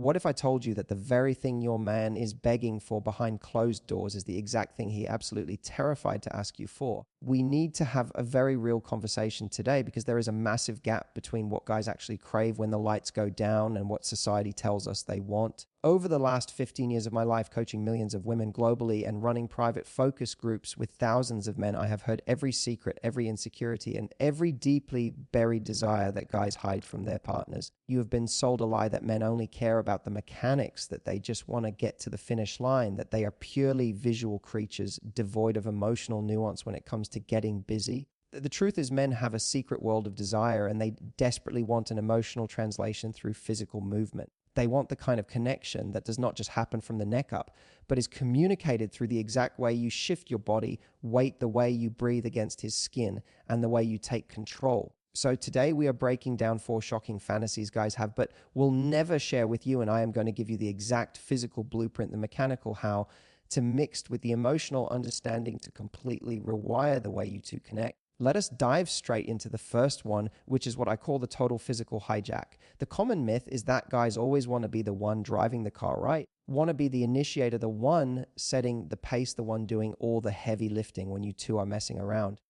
What if I told you that the very thing your man is begging for behind closed doors is the exact thing he absolutely terrified to ask you for? We need to have a very real conversation today because there is a massive gap between what guys actually crave when the lights go down and what society tells us they want. Over the last 15 years of my life coaching millions of women globally and running private focus groups with thousands of men, I have heard every secret, every insecurity, and every deeply buried desire that guys hide from their partners. You have been sold a lie that men only care about the mechanics, that they just want to get to the finish line, that they are purely visual creatures devoid of emotional nuance when it comes to getting busy. The truth is, men have a secret world of desire and they desperately want an emotional translation through physical movement. They want the kind of connection that does not just happen from the neck up, but is communicated through the exact way you shift your body, weight, the way you breathe against his skin, and the way you take control. So today we are breaking down 4 shocking fantasies guys have, but we'll never share with you, and I am going to give you the exact physical blueprint, the mechanical how, to mixed with the emotional understanding to completely rewire the way you two connect. Let us dive straight into the first one, which is what I call the total physical hijack. The common myth is that guys always want to be the one driving the car, right? Want to be the initiator, the one setting the pace, the one doing all the heavy lifting when you two are messing around.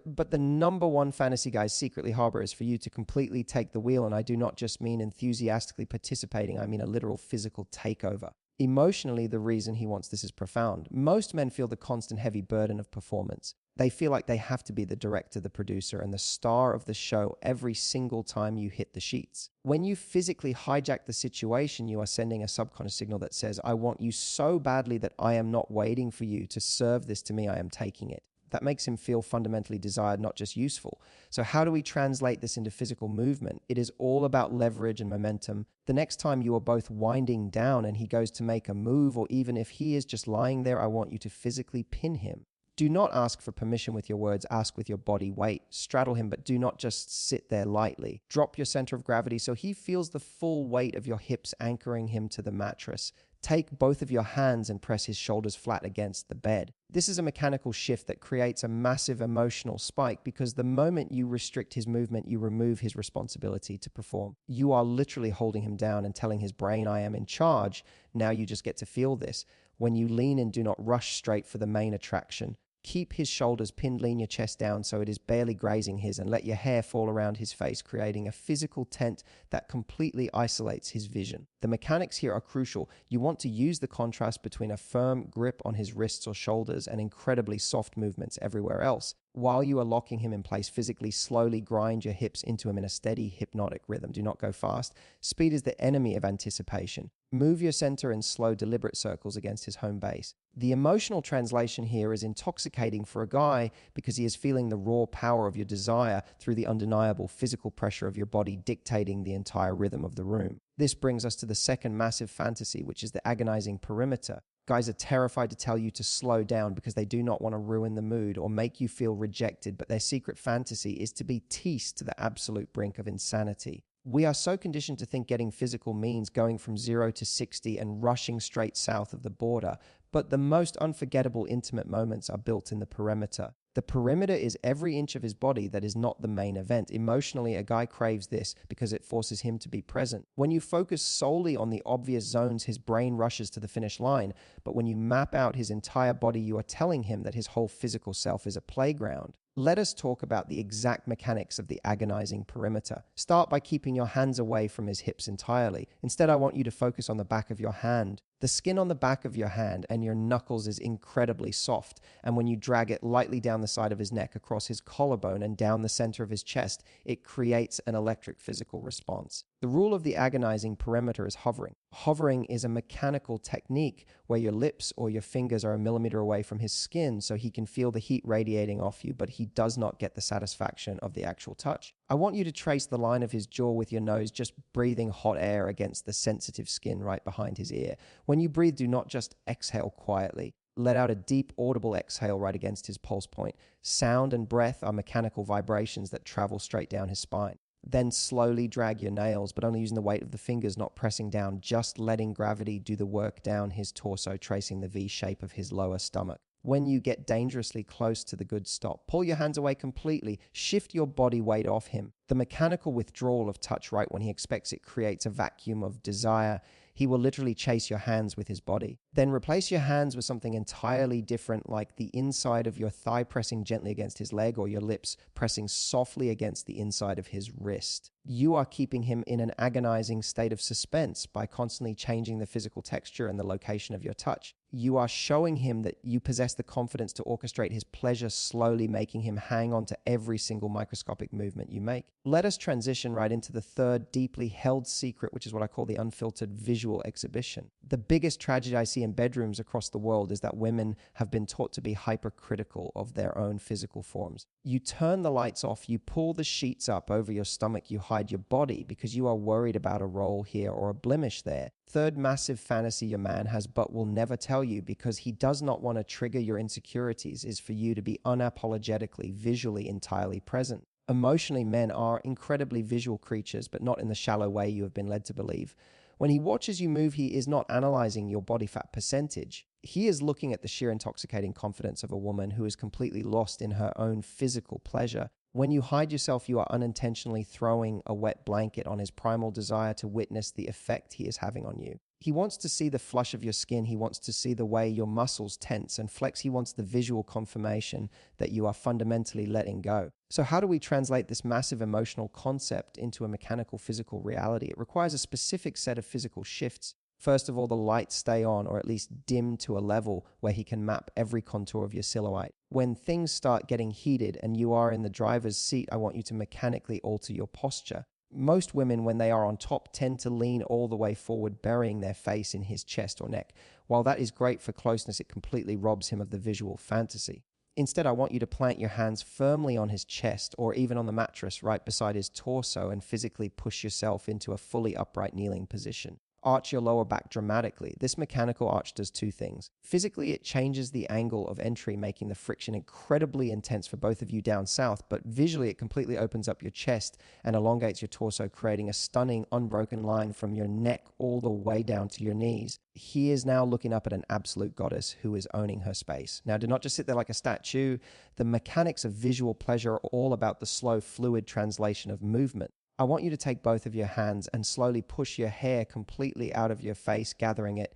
But the number one fantasy guys secretly harbor is for you to completely take the wheel, and I do not just mean enthusiastically participating, I mean a literal physical takeover. Emotionally, the reason he wants this is profound. Most men feel the constant heavy burden of performance. They feel like they have to be the director, the producer, and the star of the show every single time you hit the sheets. When you physically hijack the situation, you are sending a subconscious signal that says, I want you so badly that I am not waiting for you to serve this to me, I am taking it. That makes him feel fundamentally desired, not just useful. So how do we translate this into physical movement? It is all about leverage and momentum. The next time you are both winding down and he goes to make a move, or even if he is just lying there, I want you to physically pin him. Do not ask for permission with your words, ask with your body weight. Straddle him, but do not just sit there lightly. Drop your center of gravity so he feels the full weight of your hips anchoring him to the mattress. Take both of your hands and press his shoulders flat against the bed. This is a mechanical shift that creates a massive emotional spike because the moment you restrict his movement, you remove his responsibility to perform. You are literally holding him down and telling his brain, I am in charge. Now you just get to feel this. When you lean in, do not rush straight for the main attraction. Keep his shoulders pinned, lean your chest down so it is barely grazing his, and let your hair fall around his face, creating a physical tent that completely isolates his vision. The mechanics here are crucial. You want to use the contrast between a firm grip on his wrists or shoulders and incredibly soft movements everywhere else. While you are locking him in place, physically slowly grind your hips into him in a steady hypnotic rhythm. Do not go fast. Speed is the enemy of anticipation. Move your center in slow, deliberate circles against his home base. The emotional translation here is intoxicating for a guy because he is feeling the raw power of your desire through the undeniable physical pressure of your body dictating the entire rhythm of the room. This brings us to the second massive fantasy, which is the agonizing perimeter. Guys are terrified to tell you to slow down because they do not want to ruin the mood or make you feel rejected, but their secret fantasy is to be teased to the absolute brink of insanity. We are so conditioned to think getting physical means going from 0 to 60 and rushing straight south of the border, but the most unforgettable intimate moments are built in the perimeter. The perimeter is every inch of his body that is not the main event. Emotionally, a guy craves this because it forces him to be present. When you focus solely on the obvious zones, his brain rushes to the finish line, but when you map out his entire body, you are telling him that his whole physical self is a playground. Let us talk about the exact mechanics of the agonizing perimeter. Start by keeping your hands away from his hips entirely. Instead, I want you to focus on the back of your hand. The skin on the back of your hand and your knuckles is incredibly soft, and when you drag it lightly down the side of his neck, across his collarbone, and down the center of his chest, it creates an electric physical response. The rule of the agonizing perimeter is hovering. Hovering is a mechanical technique where your lips or your fingers are a millimeter away from his skin so he can feel the heat radiating off you, but he does not get the satisfaction of the actual touch. I want you to trace the line of his jaw with your nose, just breathing hot air against the sensitive skin right behind his ear. When you breathe, do not just exhale quietly. Let out a deep, audible exhale right against his pulse point. Sound and breath are mechanical vibrations that travel straight down his spine. Then slowly drag your nails, but only using the weight of the fingers, not pressing down, just letting gravity do the work down his torso, tracing the V shape of his lower stomach. When you get dangerously close to the good stop, pull your hands away completely, shift your body weight off him. The mechanical withdrawal of touch right when he expects it creates a vacuum of desire. he will literally chase your hands with his body. Then replace your hands with something entirely different, like the inside of your thigh pressing gently against his leg, or your lips pressing softly against the inside of his wrist. You are keeping him in an agonizing state of suspense by constantly changing the physical texture and the location of your touch. You are showing him that you possess the confidence to orchestrate his pleasure, slowly making him hang on to every single microscopic movement you make. Let us transition right into the third deeply held secret, which is what I call the unfiltered visual exhibition. The biggest tragedy I see in bedrooms across the world is that women have been taught to be hypercritical of their own physical forms. You turn the lights off, you pull the sheets up over your stomach, you hide your body because you are worried about a roll here or a blemish there. Third massive fantasy your man has but will never tell you, because he does not want to trigger your insecurities, is for you to be unapologetically, visually entirely present. Emotionally, men are incredibly visual creatures, but not in the shallow way you have been led to believe. When he watches you move, he is not analyzing your body fat percentage. He is looking at the sheer intoxicating confidence of a woman who is completely lost in her own physical pleasure. When you hide yourself, you are unintentionally throwing a wet blanket on his primal desire to witness the effect he is having on you. He wants to see the flush of your skin. He wants to see the way your muscles tense and flex. He wants the visual confirmation that you are fundamentally letting go. So how do we translate this massive emotional concept into a mechanical physical reality? It requires a specific set of physical shifts. First of all, the lights stay on, or at least dim to a level where he can map every contour of your silhouette. When things start getting heated and you are in the driver's seat, I want you to mechanically alter your posture. Most women, when they are on top, tend to lean all the way forward, burying their face in his chest or neck. While that is great for closeness, it completely robs him of the visual fantasy. Instead, I want you to plant your hands firmly on his chest or even on the mattress right beside his torso and physically push yourself into a fully upright kneeling position. Arch your lower back dramatically. This mechanical arch does two things. Physically, it changes the angle of entry, making the friction incredibly intense for both of you down south, but visually it completely opens up your chest and elongates your torso, creating a stunning, unbroken line from your neck all the way down to your knees. He is now looking up at an absolute goddess who is owning her space. Now, do not just sit there like a statue. The mechanics of visual pleasure are all about the slow, fluid translation of movement. I want you to take both of your hands and slowly push your hair completely out of your face, gathering it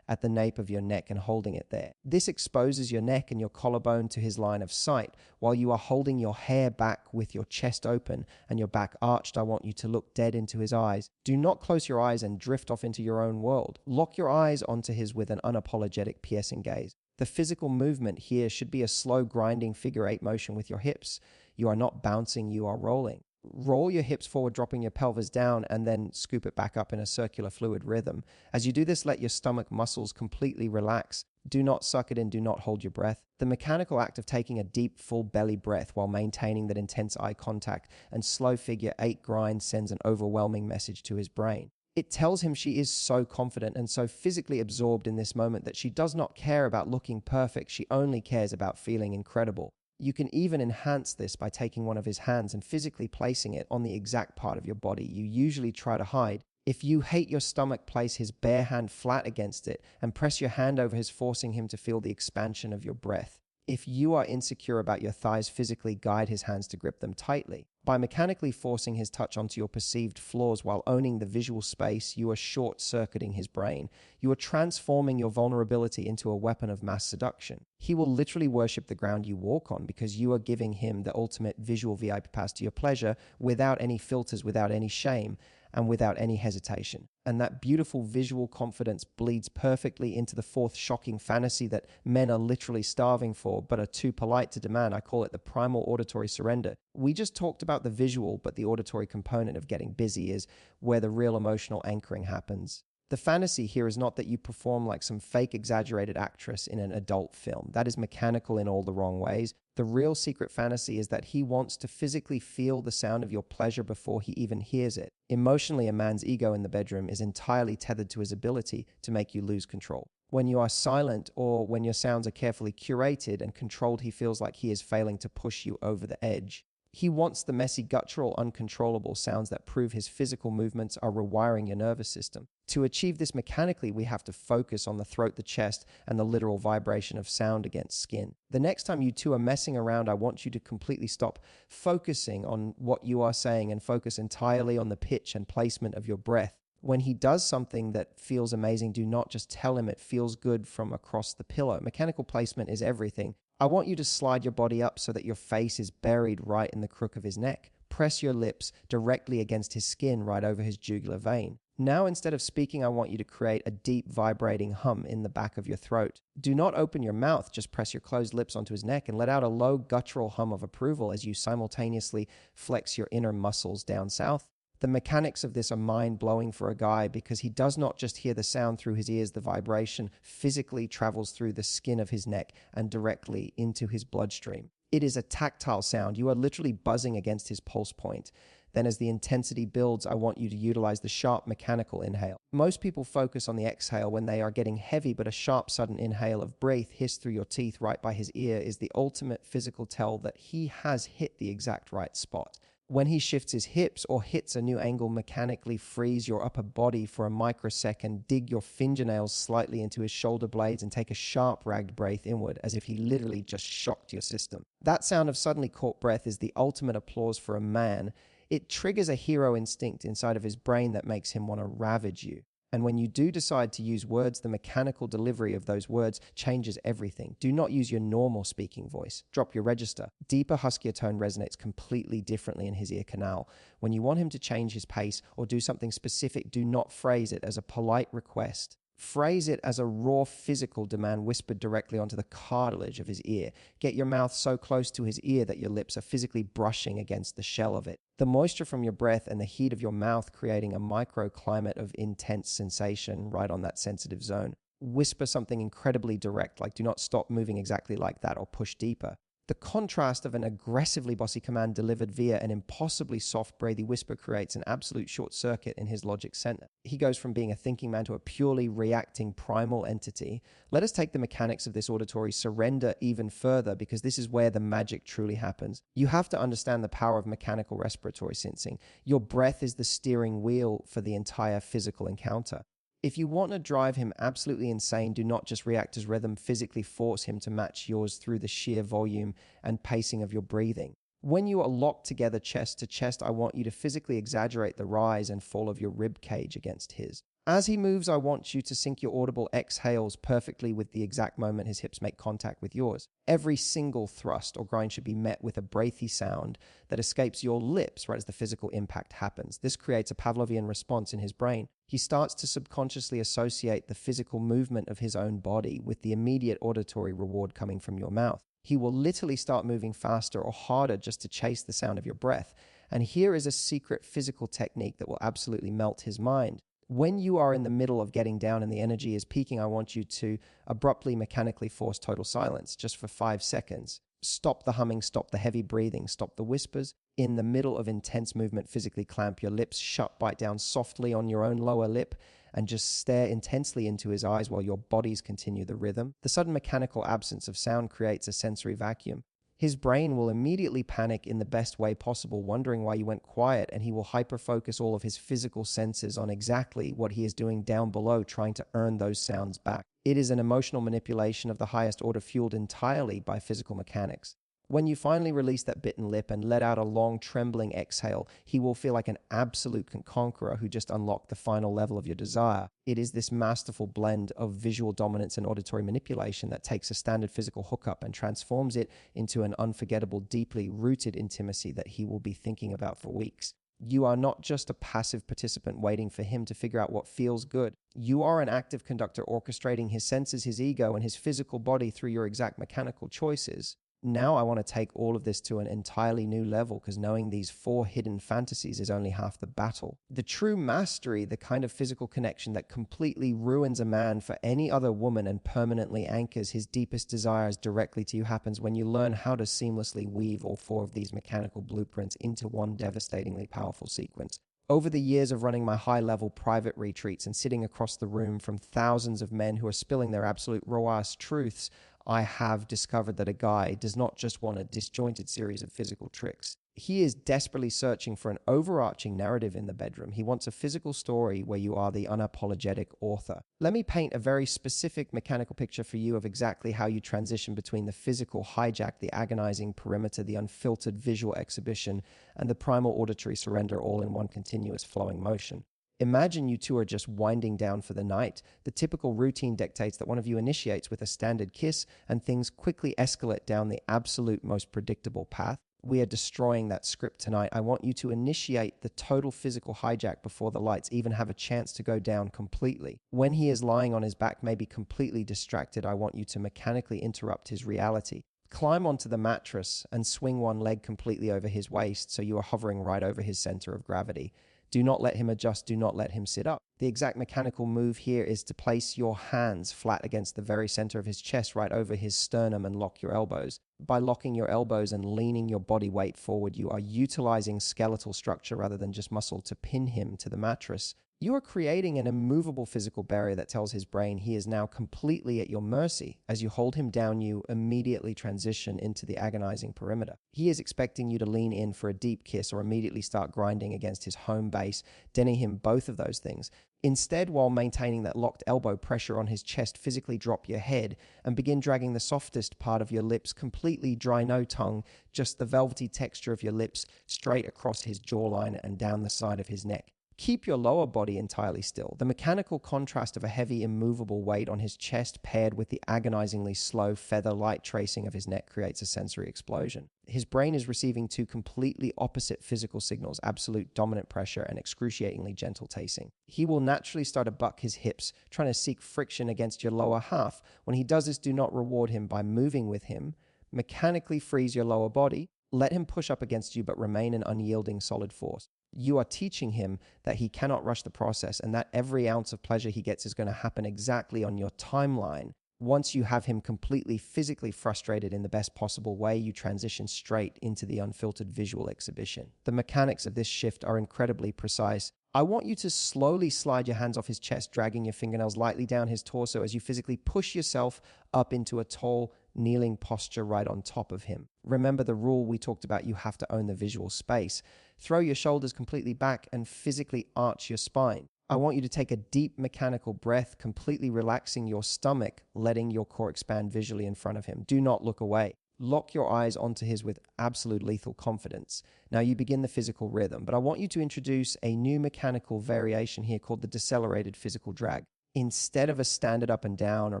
at the nape of your neck and holding it there. This exposes your neck and your collarbone to his line of sight. While you are holding your hair back with your chest open and your back arched, I want you to look dead into his eyes. Do not close your eyes and drift off into your own world. Lock your eyes onto his with an unapologetic, piercing gaze. The physical movement here should be a slow, grinding figure eight motion with your hips. You are not bouncing, you are rolling. Roll your hips forward, dropping your pelvis down, and then scoop it back up in a circular fluid rhythm. As you do this, let your stomach muscles completely relax. Do not suck it in, do not hold your breath. The mechanical act of taking a deep, full belly breath while maintaining that intense eye contact and slow figure eight grind sends an overwhelming message to his brain. It tells him she is so confident and so physically absorbed in this moment that she does not care about looking perfect. She only cares about feeling incredible. You can even enhance this by taking one of his hands and physically placing it on the exact part of your body you usually try to hide. If you hate your stomach, place his bare hand flat against it and press your hand over his, forcing him to feel the expansion of your breath. If you are insecure about your thighs, physically guide his hands to grip them tightly. By mechanically forcing his touch onto your perceived flaws while owning the visual space, you are short-circuiting his brain. You are transforming your vulnerability into a weapon of mass seduction. He will literally worship the ground you walk on because you are giving him the ultimate visual VIP pass to your pleasure without any filters, without any shame, and without any hesitation. And that beautiful visual confidence bleeds perfectly into the fourth shocking fantasy that men are literally starving for but are too polite to demand. I call it the primal auditory surrender. We just talked about the visual, but the auditory component of getting busy is where the real emotional anchoring happens. The fantasy here is not that you perform like some fake exaggerated actress in an adult film. That is mechanical in all the wrong ways. The real secret fantasy is that he wants to physically feel the sound of your pleasure before he even hears it. Emotionally, a man's ego in the bedroom is entirely tethered to his ability to make you lose control. When you are silent or when your sounds are carefully curated and controlled, he feels like he is failing to push you over the edge. He wants the messy, guttural, uncontrollable sounds that prove his physical movements are rewiring your nervous system. To achieve this mechanically, we have to focus on the throat, the chest, and the literal vibration of sound against skin. The next time you two are messing around, I want you to completely stop focusing on what you are saying and focus entirely on the pitch and placement of your breath. When he does something that feels amazing, do not just tell him it feels good from across the pillow. Mechanical placement is everything. I want you to slide your body up so that your face is buried right in the crook of his neck. Press your lips directly against his skin right over his jugular vein. Now, instead of speaking, I want you to create a deep vibrating hum in the back of your throat. Do not open your mouth, just press your closed lips onto his neck and let out a low guttural hum of approval as you simultaneously flex your inner muscles down south. The mechanics of this are mind-blowing for a guy because he does not just hear the sound through his ears, the vibration physically travels through the skin of his neck and directly into his bloodstream. It is a tactile sound. You are literally buzzing against his pulse point. Then as the intensity builds, I want you to utilize the sharp mechanical inhale. Most people focus on the exhale when they are getting heavy, but a sharp sudden inhale of breath hissed through your teeth right by his ear is the ultimate physical tell that he has hit the exact right spot. When he shifts his hips or hits a new angle, mechanically freeze your upper body for a microsecond, dig your fingernails slightly into his shoulder blades and take a sharp ragged breath inward as if he literally just shocked your system. That sound of suddenly caught breath is the ultimate applause for a man. It triggers a hero instinct inside of his brain that makes him want to ravage you. And when you do decide to use words, the mechanical delivery of those words changes everything. Do not use your normal speaking voice. Drop your register. Deeper, huskier tone resonates completely differently in his ear canal. When you want him to change his pace or do something specific, do not phrase it as a polite request. Phrase it as a raw physical demand whispered directly onto the cartilage of his ear. Get your mouth so close to his ear that your lips are physically brushing against the shell of it. The moisture from your breath and the heat of your mouth creating a microclimate of intense sensation right on that sensitive zone. Whisper something incredibly direct, like do not stop moving exactly like that or push deeper. The contrast of an aggressively bossy command delivered via an impossibly soft, breathy whisper creates an absolute short circuit in his logic center. He goes from being a thinking man to a purely reacting primal entity. Let us take the mechanics of this auditory surrender even further because this is where the magic truly happens. You have to understand the power of mechanical respiratory sensing. Your breath is the steering wheel for the entire physical encounter. If you want to drive him absolutely insane, do not just react as rhythm, physically force him to match yours through the sheer volume and pacing of your breathing. When you are locked together chest to chest, I want you to physically exaggerate the rise and fall of your rib cage against his. As he moves, I want you to sync your audible exhales perfectly with the exact moment his hips make contact with yours. Every single thrust or grind should be met with a breathy sound that escapes your lips right as the physical impact happens. This creates a Pavlovian response in his brain. He starts to subconsciously associate the physical movement of his own body with the immediate auditory reward coming from your mouth. He will literally start moving faster or harder just to chase the sound of your breath. And here is a secret physical technique that will absolutely melt his mind. When you are in the middle of getting down and the energy is peaking, I want you to abruptly mechanically force total silence just for 5 seconds. Stop the humming, stop the heavy breathing, stop the whispers. In the middle of intense movement, physically clamp your lips shut, bite down softly on your own lower lip, and just stare intensely into his eyes while your bodies continue the rhythm. The sudden mechanical absence of sound creates a sensory vacuum. His brain will immediately panic in the best way possible, wondering why you went quiet, and he will hyper-focus all of his physical senses on exactly what he is doing down below, trying to earn those sounds back. It is an emotional manipulation of the highest order fueled entirely by physical mechanics. When you finally release that bitten lip and let out a long, trembling exhale, he will feel like an absolute conqueror who just unlocked the final level of your desire. It is this masterful blend of visual dominance and auditory manipulation that takes a standard physical hookup and transforms it into an unforgettable, deeply rooted intimacy that he will be thinking about for weeks. You are not just a passive participant waiting for him to figure out what feels good. You are an active conductor orchestrating his senses, his ego, and his physical body through your exact mechanical choices. Now I want to take all of this to an entirely new level because knowing these 4 hidden fantasies is only half the battle. The true mastery, the kind of physical connection that completely ruins a man for any other woman and permanently anchors his deepest desires directly to you, happens when you learn how to seamlessly weave all 4 of these mechanical blueprints into one devastatingly powerful sequence. Over the years of running my high-level private retreats and sitting across the room from thousands of men who are spilling their absolute raw-ass truths, I have discovered that a guy does not just want a disjointed series of physical tricks. He is desperately searching for an overarching narrative in the bedroom. He wants a physical story where you are the unapologetic author. Let me paint a very specific mechanical picture for you of exactly how you transition between the physical hijack, the agonizing perimeter, the unfiltered visual exhibition, and the primal auditory surrender all in one continuous flowing motion. Imagine you two are just winding down for the night. The typical routine dictates that one of you initiates with a standard kiss, and things quickly escalate down the absolute most predictable path. We are destroying that script tonight. I want you to initiate the total physical hijack before the lights even have a chance to go down completely. When he is lying on his back, maybe completely distracted, I want you to mechanically interrupt his reality. Climb onto the mattress and swing one leg completely over his waist so you are hovering right over his center of gravity. Do not let him adjust. Do not let him sit up. The exact mechanical move here is to place your hands flat against the very center of his chest, right over his sternum, and lock your elbows. By locking your elbows and leaning your body weight forward, you are utilizing skeletal structure rather than just muscle to pin him to the mattress. You are creating an immovable physical barrier that tells his brain he is now completely at your mercy. As you hold him down, you immediately transition into the agonizing perimeter. He is expecting you to lean in for a deep kiss or immediately start grinding against his home base, denying him both of those things. Instead, while maintaining that locked elbow pressure on his chest, physically drop your head and begin dragging the softest part of your lips, completely dry, no tongue, just the velvety texture of your lips, straight across his jawline and down the side of his neck. Keep your lower body entirely still. The mechanical contrast of a heavy, immovable weight on his chest paired with the agonizingly slow feather-light tracing of his neck creates a sensory explosion. His brain is receiving two completely opposite physical signals, absolute dominant pressure and excruciatingly gentle tasting. He will naturally start to buck his hips, trying to seek friction against your lower half. When he does this, do not reward him by moving with him. Mechanically freeze your lower body. Let him push up against you, but remain an unyielding solid force. You are teaching him that he cannot rush the process and that every ounce of pleasure he gets is going to happen exactly on your timeline. Once you have him completely physically frustrated in the best possible way, you transition straight into the unfiltered visual exhibition. The mechanics of this shift are incredibly precise. I want you to slowly slide your hands off his chest, dragging your fingernails lightly down his torso as you physically push yourself up into a tall, kneeling posture right on top of him. Remember the rule we talked about, you have to own the visual space. Throw your shoulders completely back and physically arch your spine. I want you to take a deep mechanical breath, completely relaxing your stomach, letting your core expand visually in front of him. Do not look away. Lock your eyes onto his with absolute lethal confidence. Now you begin the physical rhythm, but I want you to introduce a new mechanical variation here called the decelerated physical drag. Instead of a standard up and down or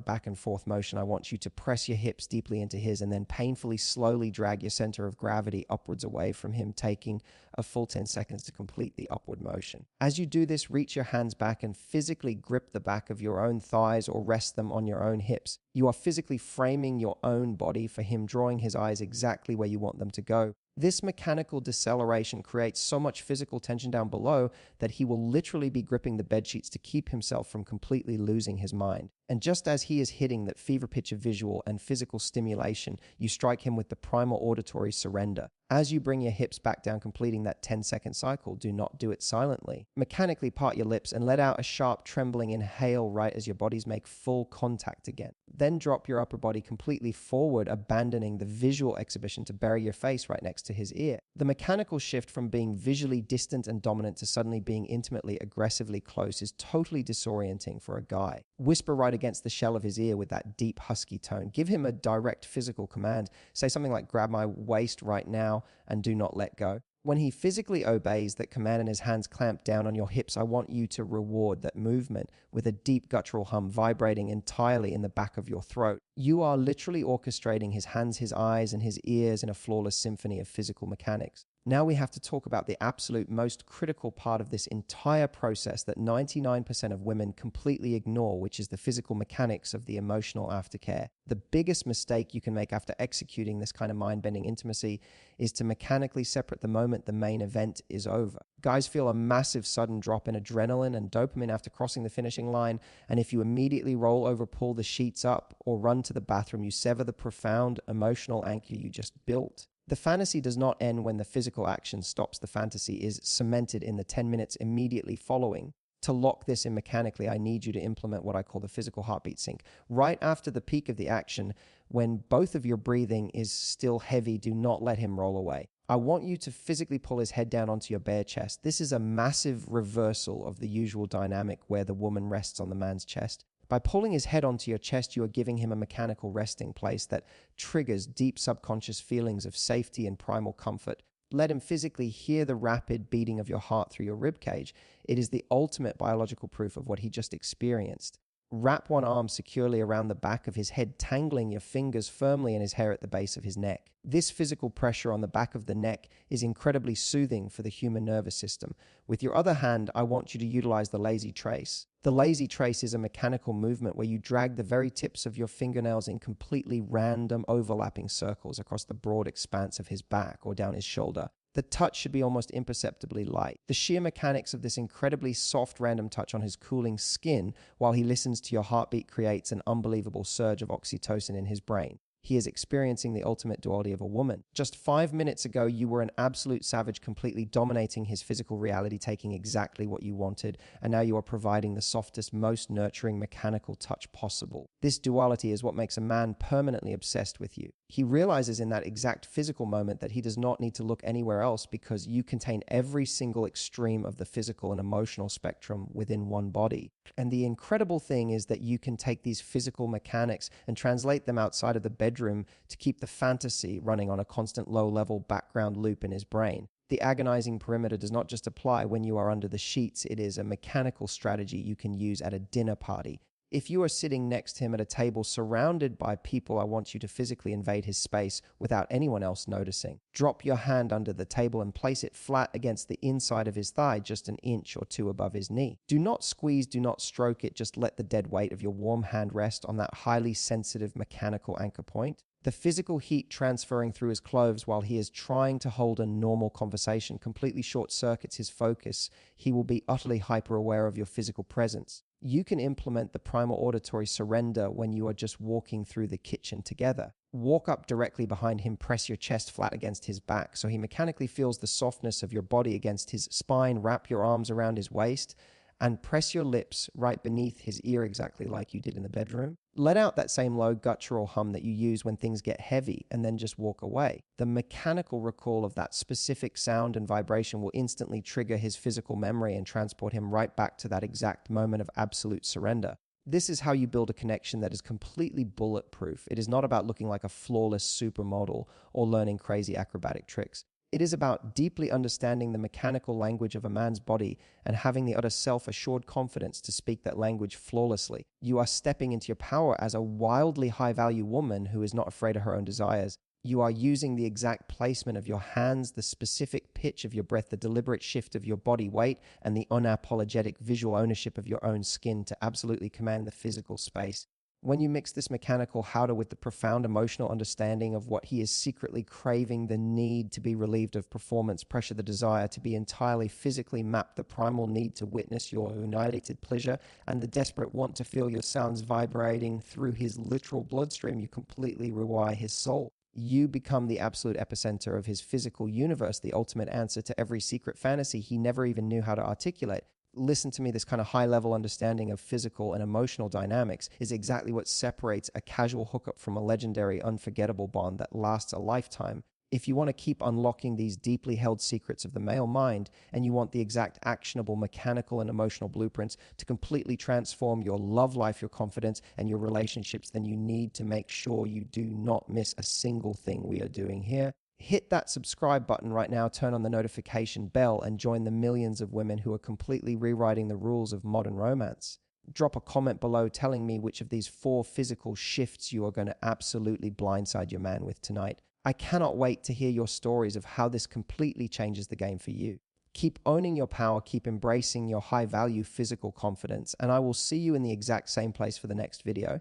back and forth motion, I want you to press your hips deeply into his and then painfully slowly drag your center of gravity upwards away from him, taking a full 10 seconds to complete the upward motion. As you do this, reach your hands back and physically grip the back of your own thighs or rest them on your own hips. You are physically framing your own body for him, drawing his eyes exactly where you want them to go. This mechanical deceleration creates so much physical tension down below that he will literally be gripping the bedsheets to keep himself from completely losing his mind. And just as he is hitting that fever pitch of visual and physical stimulation, you strike him with the primal auditory surrender. As you bring your hips back down, completing that 10-second cycle, do not do it silently. Mechanically part your lips and let out a sharp trembling inhale right as your bodies make full contact again. Then drop your upper body completely forward, abandoning the visual exhibition to bury your face right next to his ear. The mechanical shift from being visually distant and dominant to suddenly being intimately, aggressively close is totally disorienting for a guy. Whisper right against the shell of his ear with that deep husky tone. Give him a direct physical command. Say something like, grab my waist right now and do not let go. When he physically obeys that command and his hands clamp down on your hips, I want you to reward that movement with a deep guttural hum vibrating entirely in the back of your throat. You are literally orchestrating his hands, his eyes, and his ears in a flawless symphony of physical mechanics. Now we have to talk about the absolute most critical part of this entire process that 99% of women completely ignore, which is the physical mechanics of the emotional aftercare. The biggest mistake you can make after executing this kind of mind-bending intimacy is to mechanically separate the moment the main event is over. Guys feel a massive sudden drop in adrenaline and dopamine after crossing the finishing line, and if you immediately roll over, pull the sheets up, or run to the bathroom, you sever the profound emotional anchor you just built. The fantasy does not end when the physical action stops. The fantasy is cemented in the 10 minutes immediately following. To lock this in mechanically, I need you to implement what I call the physical heartbeat sync. Right after the peak of the action, when both of your breathing is still heavy, do not let him roll away. I want you to physically pull his head down onto your bare chest. This is a massive reversal of the usual dynamic where the woman rests on the man's chest. By pulling his head onto your chest, you are giving him a mechanical resting place that triggers deep subconscious feelings of safety and primal comfort. Let him physically hear the rapid beating of your heart through your ribcage. It is the ultimate biological proof of what he just experienced. Wrap one arm securely around the back of his head, tangling your fingers firmly in his hair at the base of his neck. This physical pressure on the back of the neck is incredibly soothing for the human nervous system. With your other hand, I want you to utilize the lazy trace. The lazy trace is a mechanical movement where you drag the very tips of your fingernails in completely random overlapping circles across the broad expanse of his back or down his shoulder. The touch should be almost imperceptibly light. The sheer mechanics of this incredibly soft random touch on his cooling skin while he listens to your heartbeat creates an unbelievable surge of oxytocin in his brain. He is experiencing the ultimate duality of a woman. Just 5 minutes ago, you were an absolute savage, completely dominating his physical reality, taking exactly what you wanted, and now you are providing the softest, most nurturing mechanical touch possible. This duality is what makes a man permanently obsessed with you. He realizes in that exact physical moment that he does not need to look anywhere else because you contain every single extreme of the physical and emotional spectrum within one body. And the incredible thing is that you can take these physical mechanics and translate them outside of the bedroom to keep the fantasy running on a constant low-level background loop in his brain. The agonizing perimeter does not just apply when you are under the sheets, it is a mechanical strategy you can use at a dinner party. If you are sitting next to him at a table surrounded by people, I want you to physically invade his space without anyone else noticing. Drop your hand under the table and place it flat against the inside of his thigh, just an inch or two above his knee. Do not squeeze, do not stroke it, just let the dead weight of your warm hand rest on that highly sensitive mechanical anchor point. The physical heat transferring through his clothes while he is trying to hold a normal conversation completely short-circuits his focus. He will be utterly hyper-aware of your physical presence. You can implement the primal auditory surrender when you are just walking through the kitchen together. Walk up directly behind him, press your chest flat against his back so he mechanically feels the softness of your body against his spine. Wrap your arms around his waist and press your lips right beneath his ear exactly like you did in the bedroom. Let out that same low guttural hum that you use when things get heavy and then just walk away. The mechanical recall of that specific sound and vibration will instantly trigger his physical memory and transport him right back to that exact moment of absolute surrender. This is how you build a connection that is completely bulletproof. It is not about looking like a flawless supermodel or learning crazy acrobatic tricks. It is about deeply understanding the mechanical language of a man's body and having the utter self-assured confidence to speak that language flawlessly. You are stepping into your power as a wildly high-value woman who is not afraid of her own desires. You are using the exact placement of your hands, the specific pitch of your breath, the deliberate shift of your body weight, and the unapologetic visual ownership of your own skin to absolutely command the physical space. When you mix this mechanical howdah with the profound emotional understanding of what he is secretly craving, the need to be relieved of performance pressure, the desire to be entirely physically mapped, the primal need to witness your united pleasure, and the desperate want to feel your sounds vibrating through his literal bloodstream, you completely rewire his soul. You become the absolute epicenter of his physical universe, the ultimate answer to every secret fantasy he never even knew how to articulate. Listen to me, this kind of high-level understanding of physical and emotional dynamics is exactly what separates a casual hookup from a legendary, unforgettable bond that lasts a lifetime. If you want to keep unlocking these deeply held secrets of the male mind, and you want the exact actionable mechanical and emotional blueprints to completely transform your love life, your confidence, and your relationships, then you need to make sure you do not miss a single thing we are doing here. Hit that subscribe button right now, turn on the notification bell, and join the millions of women who are completely rewriting the rules of modern romance. Drop a comment below telling me which of these 4 physical shifts you are going to absolutely blindside your man with tonight. I cannot wait to hear your stories of how this completely changes the game for you. Keep owning your power, keep embracing your high-value physical confidence, and I will see you in the exact same place for the next video.